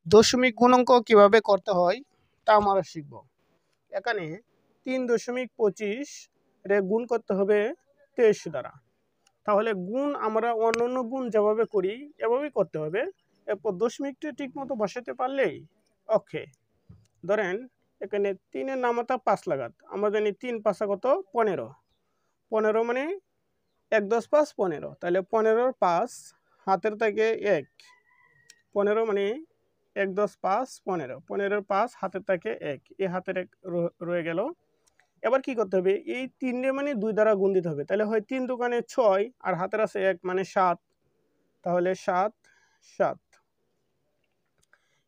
দশমিক গুণাঙ্ক কিভাবে করতে হয় তা আমরা শিখব। এখানে 3.25 রে গুণ করতে হবে 23 দ্বারা। তাহলে গুণ আমরা অন্যান্য গুণ যেভাবে করি এভাবেই করতে হবে। এরপর দশমিকটা ঠিক মতো বসাতে পারলেই ওকে। ধরেন এখানে 3-এর নামাতা 5 লাগাত, আমরা জানি 3 5 কত 15, 15 মানে 1 10 5 15, তাহলে 15-র 5 হাতের থেকে 1, 15 মানে 1 10 5 15, 15-র 5 হাতের থেকে 1, এই হাতের 1 রয়ে গেল। এবার কি করতে হবে, এই 3 মানে 2 দ্বারা গুণ দিতে হবে, তাহলে হয় 3 দোকানে 6 আর হাতের আছে 1 মানে 7, তাহলে 7 7।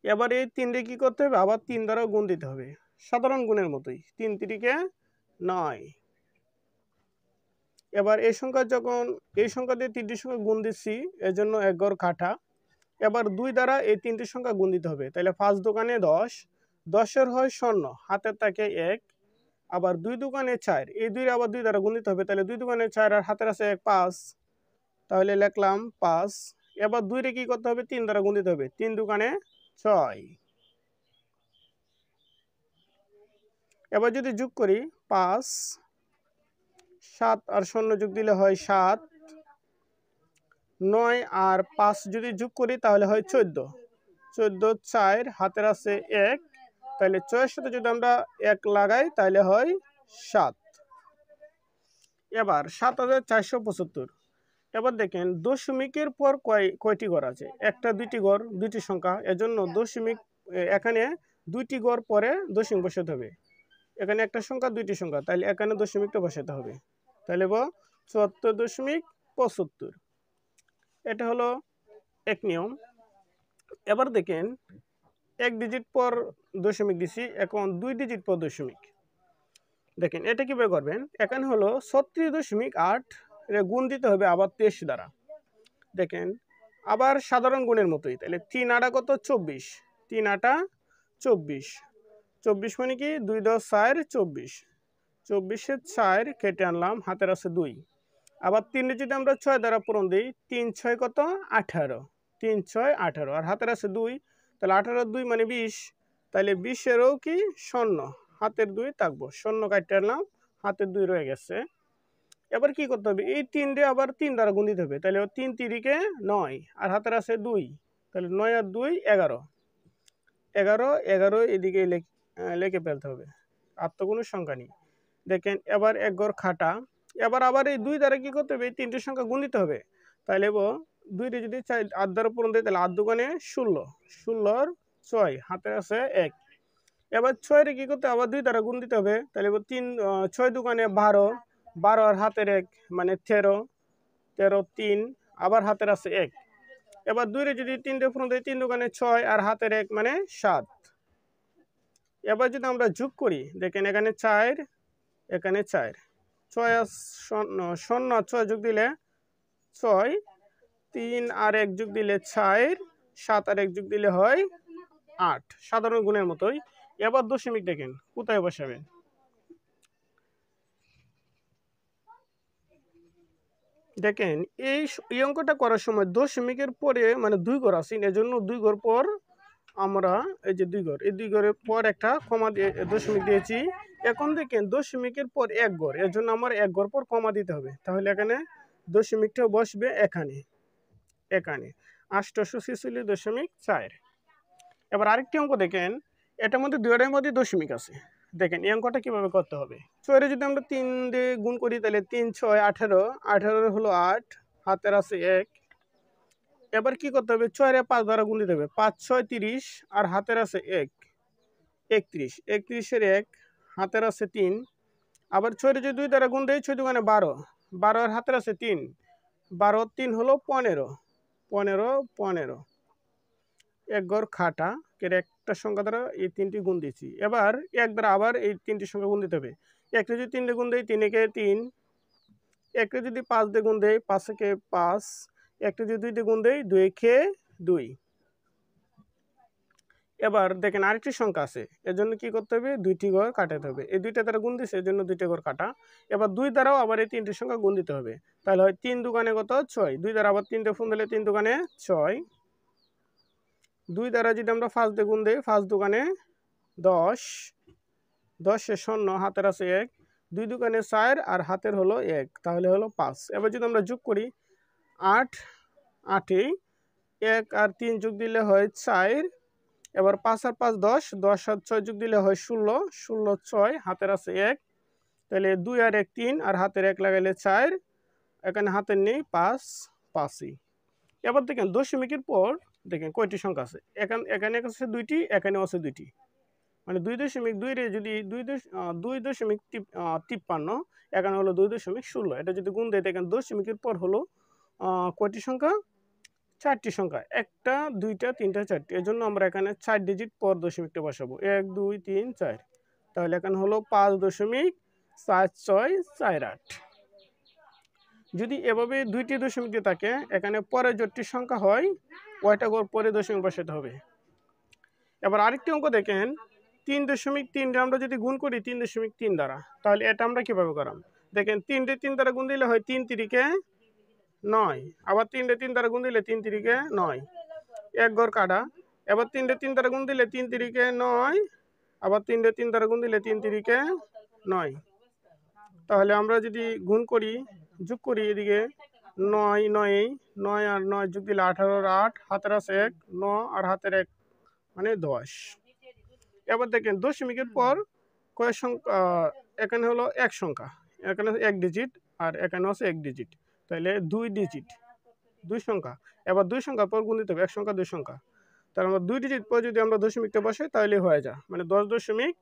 এবার এই 3 কি করতে হবে, আবার 3 দ্বারা গুণ দিতে হবে, সাধারণ গুণের মতোই, 3 3-কে 9। এবার এই সংখ্যা যখন এই সংখ্যা দিয়ে 3টির সঙ্গে গুণ দিচ্ছি এজন্য 1 ঘর কাটা। এবার 2 দ্বারা এই 3টির সংখ্যা গুণ দিতে হবে, তাহলে 5 দোকানে 10, 10-এর হয় 0 হাতের থাকে 1, আবার 2 দোকানে 4, এই 2 আবার 2 দ্বারা গুণ দিতে হবে, তাহলে 2 দোকানে 4 আর হাতের আছে 1 5, তাহলে লিখলাম 5। এবার 2 রে কি করতে হবে, 3 দ্বারা গুণ দিতে হবে, 3 দোকানে 6। এবার যদি যোগ করি 5 7 আর 0 যোগ দিলে হয় 7, 9 আর 5 যদি যোগ করি তাহলে হয় 14, 14 4 হাতের আছে 1, তাহলে 6 এর সাথে যদি আমরা 1 লাগাই তাহলে হয় 7। এবার 7475। এবার দেখেন দশমিকের পর কয়টি ঘর আছে, একটা দুইটি ঘর, দুইটি সংখ্যা, এজন্য দশমিক এখানে দুইটি ঘর পরে দশমিক বসাতে হবে। এখানে একটা সংখ্যা দুইটি সংখ্যা, তাহলে এখানে দশমিকটা বসাতে হবে, তাহলে 74.75। এটা হলো এক নিয়ম। এবার দেখেন 1 ডিজিট পর দশমিক দিছি, এখন 2 ডিজিট পর দশমিক। দেখেন এটা কিভাবে করবেন, এখানে হলো 36.8 এর গুণ দিতে হবে আবার 23 দ্বারা। দেখেন আবার সাধারণ গুণের মতোই, তাহলে 3 8 কত 24, 3 8 24, 24 মানে কি 2 10 4 24, 24-এর 4 কেটে আনলাম, হাতের আছে 2, আবার 3 যদি আমরা 6 দ্বারা পূরণ দিই, 3 6 কত 18, 3 6 18 আর হাতের আছে 2, তাহলে 18 2 মানে 20, তাহলে 20-এরও কি 0 হাতের 2 থাকবো, 0 কাটতে আনলাম, হাতের 2 রয়ে গেছে। এবার কি করতে হবে, এই 3 রে আবার 3 দ্বারা গুণ দিতে হবে, তাহলে 3 3-কে 9 আর হাতের আছে 2, তাহলে 9 আর 2 11, 11 11 এদিকে লিখে ফেলতে হবে, আর তো কোনো সংখ্যা নেই। দেখেন এবার 1 ঘর খাটা। এবার আবার এই 2 দ্বারা কি করতে হবে, এই 3টি সংখ্যা গুণ দিতে হবে, তাহলে 2 রে যদি 8 দ্বারা পূরণ দিই তাহলে 8 দোকানে 16, 16-র 6 হাতের আছে 1। এবার 6 রে কি করতে আবার 2 দ্বারা গুণ দিতে হবে, তাহলে 6 দোকানে 12, 12 আর হাতের 1 মানে 13, 13 3 আবার হাতের আছে 1। এবার 2 রে যদি 3 দিয়ে পূরণ দিই, 3 দোকানে 6 আর হাতের 1 মানে 7। এবার যদি আমরা যোগ করি, দেখেন এখানে 4 এখানে 4, 6 আর 0 6 যোগ দিলে 6, 3 আর 1 যোগ দিলে 4, 7 আর 1 যোগ দিলে হয় 8, সাধারণ গুণের মতোই। এবার দশমিক দেখেন কোথায় বসাবেন, দেখেন এই অঙ্কটা করার সময় দশমিকের পরে মানে 2 ঘর আছে, এজন্য 2 ঘর পর আমরা এই যে 2 ঘর, এই 2 ঘরের পর একটা কমা দিয়ে দশমিক দিয়েছি। এখন দেখেন দশমিকের পর 1 ঘর, এর জন্য আমার 1 ঘর পর কমা দিতে হবে, তাহলে এখানে দশমিকটা বসবে এখানে, এখানে 846.4। এবার আরেকটি অঙ্ক দেখেন, এটার মধ্যে দুইটার মধ্যে দশমিক আছে। দেখেন এই অঙ্কটা কিভাবে করতে হবে, 6 যদি আমরা 3 দিয়ে গুণ করি তাহলে 3 6 18, 18 হলো 8 হাতের আছে 1। এবার কি করতে হবে, 6 রে 5 দ্বারা গুণ দিতে হবে, 5 6 30 আর হাতের আছে 1 31, 31-এর 1 হাতের আছে 3। আবার 6 রে যদি 2 দ্বারা গুণ দেই, 6 দোকানে 12, 12 আর হাতের আছে 3, 12 3 হলো 15, 15 15 1 ঘর খাটা কেটে একটা সংখ্যা দ্বারা এই 3টি গুণ দিচ্ছি। এবার 1 দ্বারা আবার এই 3টি সংখ্যা গুণ দিতে হবে, 1 রে যদি 3 দিয়ে গুণ দেই 3 একে 3, 1 রে যদি 5 দিয়ে গুণ দেই 5 একে 5, 1 রে যদি 2 দিয়ে গুণ দেই 2 একে 2। এবার দেখেন আরেকটি সংখ্যা আছে, এর জন্য কি করতে হবে, 2টি ঘর কাটাতে হবে, এই 2টা দ্বারা গুণ দিচ্ছে এর জন্য 2টা ঘর কাটা। এবার 2 দ্বারাও আবার এই 3টি সংখ্যা গুণ দিতে হবে, তাহলে হয় 3 দোকানে কত 6, 2 দ্বারা আবার 3 দিয়ে গুণ দিলে 3 দোকানে 6, 2 দ্বারা যদি আমরা 5 দিয়ে গুণ দিই, 5 দোকানে 10, 10 এ শূন্য, হাতের আছে 1, 2 দোকানে 4 আর হাতের হলো 1, তাহলে হলো 5। এবার যদি আমরা যোগ করি 8, 8 1 আর 3 যোগ দিলে হয় 4, এবার 5 আর 5 10, 10 আর 6 যোগ দিলে হয় 16, 16 6, হাতের আছে 1, তাহলে 2 আর 1 3 আর হাতের 1 লাগাইলে 4, এখানে হাতের নেই 5, 5ই। এবার দেখেন দশমিকের পর দেখেন কয়টি সংখ্যা আছে, এখানে আছে 2টি, এখানেও আছে 2টি, মানে 2.2 রে যদি 2.53, এখানে হলো 2.16, এটা যদি গুণ দেয় দেখেন দশমিকের পর হলো কয়টি সংখ্যা, 4টি সংখ্যা, একটা দুইটা তিনটা চারটি, এর জন্য আমরা এখানে 4 ডিজিট পর দশমিকটা বসাবো, 1 2 3 4, তাহলে এখানে হলো 5.4648। যদি এভাবে দুইটি দশমিক দিয়ে থাকে, এখানে পরে জোটটি সংখ্যা হয় ওইটা পরে দশমিক বসাতে হবে। এবার আরেকটি অঙ্ক দেখেন, 3.3 আমরা যদি গুণ করি 3.3 দ্বারা, তাহলে এটা আমরা কিভাবে করাম, দেখেন 3 রে 3 দ্বারা গুণ দিলে হয় 3 তিরিকে 9, আবার 3 রে 3 দ্বারা গুণ দিলে 3 তিরিকে 9, এক ঘর কাটা। এবার 3 রে 3 দ্বারা গুণ দিলে 3 তিরিকে 9, আবার 3 রে 3 দ্বারা গুণ দিলে 3 তিরিকে 9, তাহলে আমরা যদি গুণ করি, যোগ করি, এদিকে 9 9 9 আর 9 যোগ দিলে 18 আর 8, হাতের আছে 1, 9 আর হাতের 1 মানে 10। এবার দেখেন দশমিকের পর কয় সংখ্যা, এখানে হলো এক সংখ্যা, এখানে 1 ডিজিট আর এখানে আছে 1 ডিজিট, তাহলে 2 ডিজিট 2 সংখ্যা। এবার 2 সংখ্যার পর গুণ দিতে হবে, এক সংখ্যা 2 সংখ্যা, তাহলে আমরা 2 ডিজিট পর যদি আমরা দশমিকটা বসাই তাহলে হয়ে যায়, মানে 10.89।